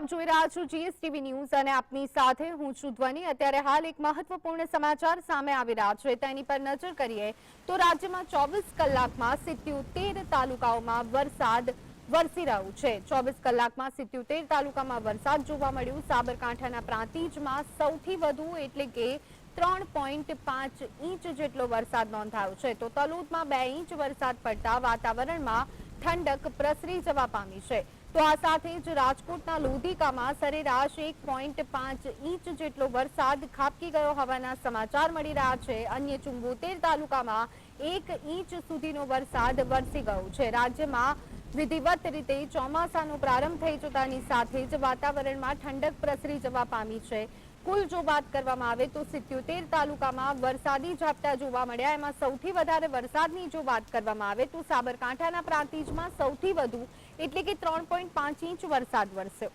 આપ જોઈ રહ્યા છો જીએસટીવી ન્યૂઝ અને આપની સાથે હું છું ધ્વની। અત્યારે હાલ એક મહત્વપૂર્ણ સમાચાર સામે આવી રહ્યા છે તેની પર નજર કરીએ તો રાજ્યમાં 24 કલાકમાં 77 તાલુકાઓમાં વરસાદ વરસી રહ્યો છે। 24 કલાકમાં 77 તાલુકામાં વરસાદ જોવા મળ્યો। સાબરકાંઠાના પ્રાંતિજમાં સૌથી વધુ એટલે કે 3.5 ઇંચ જેટલો વરસાદ નોંધાયો છે તો તલોદમાં 2 ઇંચ વરસાદ પડતા વાતાવરણમાં ઠંડક પ્રસરી જવા પામી છે। તો આ સાથે જ રાજકોટના લોધિકામાં સરેરાશ 1.5 ઇંચ જેટલો વરસાદ ખાબકી ગયો હોવાના સમાચાર મળી રહ્યા છે। અન્ય 74 તાલુકામાં 1 ઇંચ સુધીનો વરસાદ વરસી ગયો છે। રાજ્યમાં વિધિવત રીતે ચોમાસાનો પ્રારંભ થઈ જતાની સાથે જ વાતાવરણમાં ઠંડક પ્રસરી જવા પામી છે। કુલ જો વાત કરવામાં આવે તો 77 તાલુકામાં વરસાદી ઝાપટા જોવા મળ્યા। એમાં સૌથી વધારે વરસાદની જો વાત કરવામાં આવે તો સાબરકાંઠાના પ્રાંતિજમાં સૌથી વધુ એટલે કે 3.5 ઇંચ વરસાદ વરસ્યો।